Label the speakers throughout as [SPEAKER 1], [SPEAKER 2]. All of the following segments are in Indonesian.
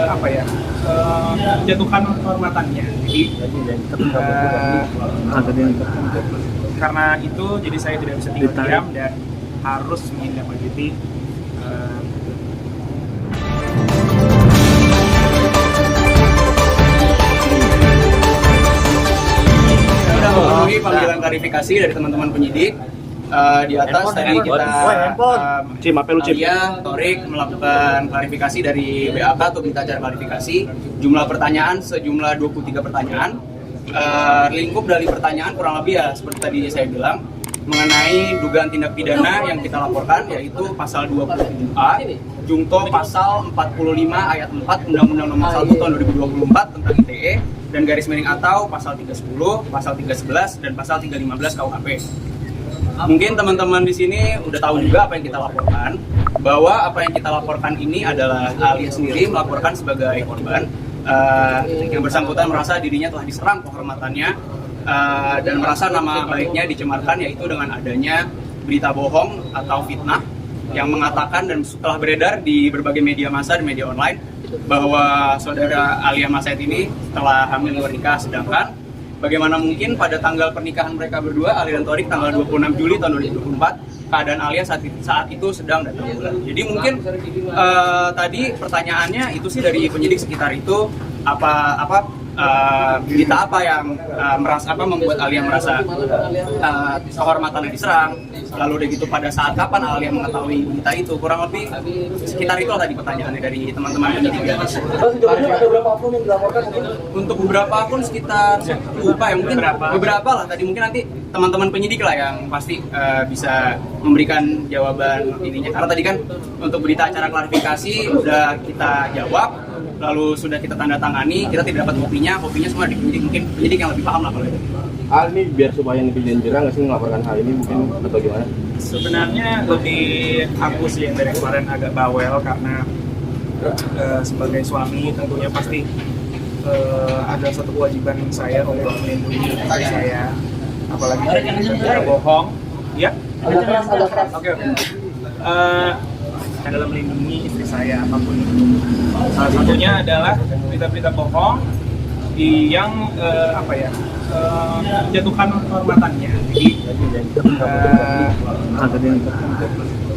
[SPEAKER 1] apa ya, jatuhkan kehormatannya. Jadi karena itu jadi saya tidak bisa tinggal diam dan harus menindaklanjuti.
[SPEAKER 2] Sudah memenuhi panggilan klarifikasi dari teman-teman penyidik. Di atas tadi kita Alia, Torik melakukan klarifikasi dari BAK atau berita acara klarifikasi. Jumlah pertanyaan sejumlah 23 pertanyaan. Lingkup dari pertanyaan kurang lebih ya seperti tadi saya bilang mengenai dugaan tindak pidana yang kita laporkan, yaitu pasal 27A Jungto pasal 45 ayat 4 Undang-Undang Nomor 1 Tahun 2024 tentang ITE dan garis miring atau pasal 310, pasal 311 dan pasal 315 KUHP. Mungkin teman-teman di sini udah tahu juga apa yang kita laporkan, bahwa apa yang kita laporkan ini adalah Alia sendiri melaporkan sebagai korban. Yang bersangkutan merasa dirinya telah diserang kehormatannya dan merasa nama baiknya dicemarkan, yaitu dengan adanya berita bohong atau fitnah yang mengatakan dan setelah beredar di berbagai media massa dan media online bahwa saudara Alia Masaid ini telah hamil luar nikah, sedangkan bagaimana mungkin pada tanggal pernikahan mereka berdua, Alia dan Torik, tanggal 26 Juli tahun 2024, keadaan Alia saat itu sedang datang bulan. Jadi mungkin tadi pertanyaannya itu sih dari penyidik sekitar itu, berita apa yang membuat Alia merasa kehormatannya diserang, lalu udah gitu pada saat kapan Alia mengetahui berita itu, kurang lebih sekitar itu tadi pertanyaannya dari teman-teman penyidik di atas.
[SPEAKER 3] Ada berapa akun yang dilaporkan?
[SPEAKER 2] Untuk beberapa akun sekitar lupa ya, mungkin beberapa lah tadi, mungkin nanti teman-teman penyidik lah yang pasti bisa memberikan jawaban ininya, karena tadi kan untuk berita acara klarifikasi udah kita jawab, lalu sudah kita tanda tangani, kita tidak dapat kopinya semua di penyidik, mungkin penyidik yang lebih paham lah kalau itu.
[SPEAKER 4] Ini biar supaya netizen jerah nggak sih melaporkan hal ini mungkin atau gimana?
[SPEAKER 1] Sebenarnya lebih aku sih yang dari kemarin agak bawel karena sebagai suami tentunya pasti ada satu kewajiban saya untuk melindungi istri saya, apalagi berita bohong. Ya. Oke. Adalah melindungi istri saya apapun itu. Salah satunya adalah berita-berita bohong yang jatuhkan kehormatannya. Jadi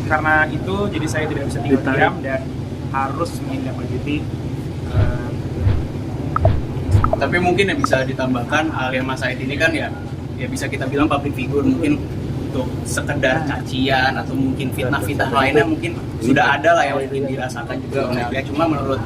[SPEAKER 1] karena itu jadi saya tidak bisa tinggal diam dan harus menindaklanjuti.
[SPEAKER 2] Tapi mungkin yang bisa ditambahkan, Alia Masaid ini kan ya bisa kita bilang public figure, mungkin untuk sekedar cacian atau mungkin fitnah-fitnah lainnya mungkin sudah ada lah yang mungkin dirasakan juga oleh Alia. Cuma menurut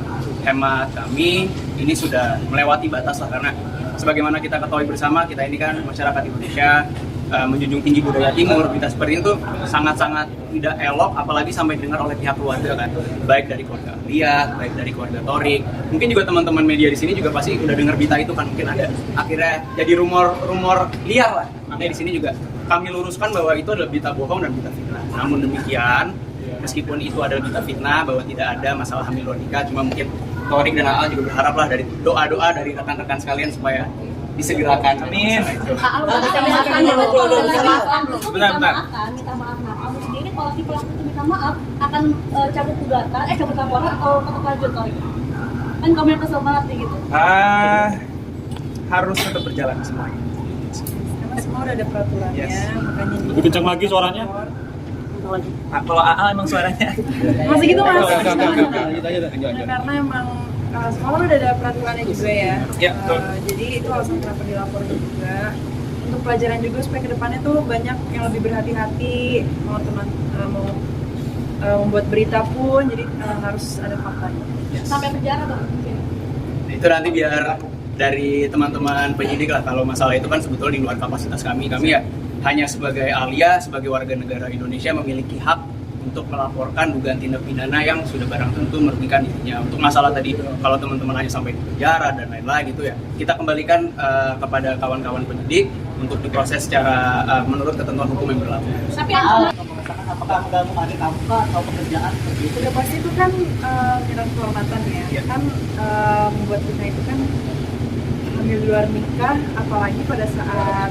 [SPEAKER 2] hemat kami ini sudah melewati batas lah, karena sebagaimana kita ketahui bersama, kita ini kan masyarakat Indonesia menjunjung tinggi budaya timur. Berita seperti itu sangat-sangat tidak elok, apalagi sampai didengar oleh pihak keluarga kan, baik dari keluarga Alia, baik dari keluarga Torik, mungkin juga teman-teman media di sini juga pasti udah dengar berita itu kan, mungkin ada akhirnya jadi rumor liar lah. Makanya di sini juga kami luruskan bahwa itu adalah berita bohong dan berita fitnah. Namun demikian, meskipun itu adalah berita fitnah bahwa tidak ada masalah hamil luar nikah, cuma mungkin Torik dan Aal juga berharap lah dari doa-doa dari rekan-rekan sekalian supaya disegerakan.
[SPEAKER 1] Amin.
[SPEAKER 5] Benar. Minta maaf. Kamu sendiri kalau si pelaku itu minta maaf akan cabut gugatan, cabut laporan atau tetap lanjut Torik? Kan kamu yang kesel banget nih gitu.
[SPEAKER 1] Harus tetap berjalan semuanya.
[SPEAKER 6] Karena semua udah ada peraturannya,
[SPEAKER 1] Yes.
[SPEAKER 6] makanya
[SPEAKER 4] Lebih kencang lagi suaranya.
[SPEAKER 1] Kalau AA emang suaranya
[SPEAKER 6] masih gitu mas.
[SPEAKER 4] Lanjut.
[SPEAKER 6] Karena emang semua udah ada peraturannya juga ya.
[SPEAKER 1] Ya, betul.
[SPEAKER 6] Jadi itu alasan kenapa dilaporin juga. Untuk pelajaran juga supaya kedepannya tuh banyak yang lebih berhati-hati mau membuat berita pun, jadi harus ada faktanya.
[SPEAKER 5] Sampai penjara dong mungkin.
[SPEAKER 2] Itu nanti biar dari teman-teman penyidik lah, kalau masalah itu kan sebetulnya di luar kapasitas kami ya hanya sebagai Alia, sebagai warga negara Indonesia memiliki hak untuk melaporkan dugaan tindak pidana yang sudah barang tentu merugikan dirinya. Untuk masalah tadi, kalau teman-teman hanya sampai di penjara dan lain-lain gitu ya, kita kembalikan kepada kawan-kawan penyidik untuk diproses secara menurut ketentuan hukum yang berlaku.
[SPEAKER 5] Tapi
[SPEAKER 3] apakah mengganggu adik kamu atau pekerjaan seperti itu?
[SPEAKER 6] Udah pasti itu kan menyerang kehormatan ya.
[SPEAKER 2] Iya.
[SPEAKER 6] Kan membuat kita itu kan hamil di luar nikah, apalagi pada saat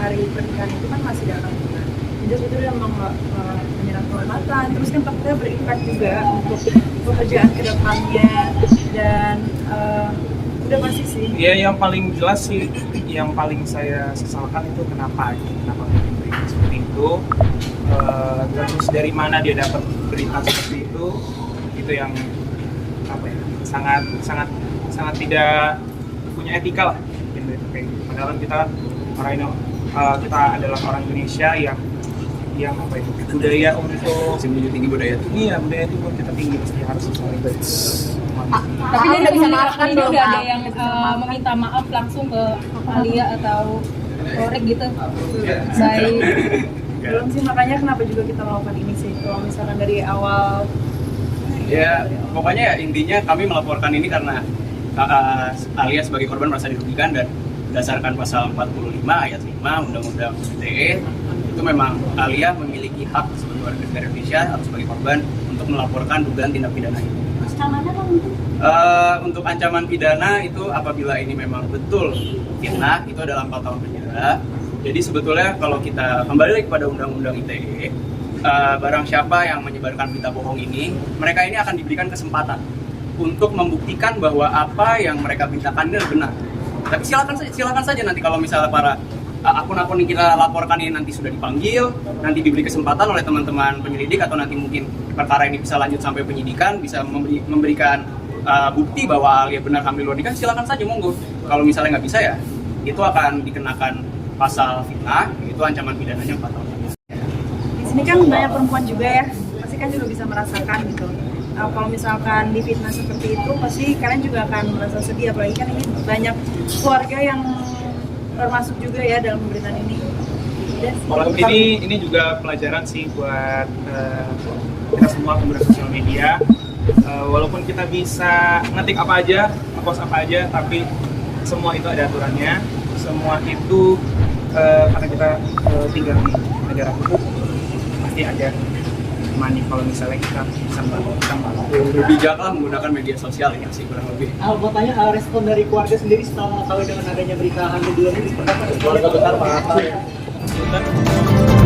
[SPEAKER 6] hari pernikahan itu kan masih dalam bulan. Jadi itu udah menyerang penyalahgunaan kehormatan, terus kan takutnya berimpact juga untuk pekerjaan kedepannya dan udah pasti sih.
[SPEAKER 1] Ya yang paling jelas sih, yang paling saya sesalkan itu kenapa bikin berita seperti itu. Terus dari mana dia dapat berita seperti itu yang apa ya, sangat tidak punya etika lah bikin berita kayak gitu. Padahal kan kita kita adalah orang Indonesia yang apa itu, budaya untuk
[SPEAKER 2] Menjunjung tinggi budaya.
[SPEAKER 1] iya, budaya itu pun kita tinggi, pasti harus sesuai.
[SPEAKER 5] Tapi dia udah bisa maafkan, ini udah ada yang meminta maaf langsung ke Alia atau Korek gitu. Baik.
[SPEAKER 6] Belum sih, makanya kenapa juga kita melakukan ini sih. Kalau misalkan dari awal
[SPEAKER 2] Ya, pokoknya ya intinya kami melaporkan ini karena Alia sebagai korban merasa dirugikan dan berdasarkan pasal 45 ayat 5 Undang-Undang ITE itu memang Alia memiliki hak sebagai warga negara Indonesia atau sebagai korban untuk melaporkan dugaan tindak pidana ini.
[SPEAKER 5] Ancamannya apa mungkin?
[SPEAKER 2] Untuk ancaman pidana itu apabila ini memang betul fitnah itu adalah 4 tahun penjara. Jadi sebetulnya kalau kita kembali lagi kepada Undang-Undang ITE, barang siapa yang menyebarkan berita bohong ini, mereka ini akan diberikan kesempatan untuk membuktikan bahwa apa yang mereka beritakan ini benar. Tapi silakan saja nanti kalau misalnya para akun-akun yang kita laporkan ini nanti sudah dipanggil, nanti diberi kesempatan oleh teman-teman penyelidik atau nanti mungkin perkara ini bisa lanjut sampai penyidikan, bisa memberikan bukti bahwa Alia benar hamil luar nikah, silakan saja monggo. Kalau misalnya nggak bisa ya, itu akan dikenakan pasal fitnah, itu ancaman pidananya 4 tahun.
[SPEAKER 6] di sini kan banyak perempuan juga ya, pasti kan juga bisa merasakan gitu. Kalau misalkan difitnah seperti itu, pasti kalian juga akan merasa sedih, apalagi kan ini banyak keluarga yang termasuk juga ya dalam pemberitaan ini.
[SPEAKER 1] Ini juga pelajaran sih buat kita semua pengguna sosial media. Walaupun kita bisa ngetik apa aja, post apa aja, tapi semua itu ada aturannya. Semua itu karena kita tinggal di negara hukum, pasti ada money kalau misalnya kita bisa membantu.
[SPEAKER 2] Berbijaklah menggunakan media sosial ya sih kurang lebih.
[SPEAKER 3] Mau tanya respon dari keluarga sendiri setelah mengetahui dengan adanya berita hamil di luar negeri, seperti apa?
[SPEAKER 4] Keluarga besar Pak.
[SPEAKER 1] Betul.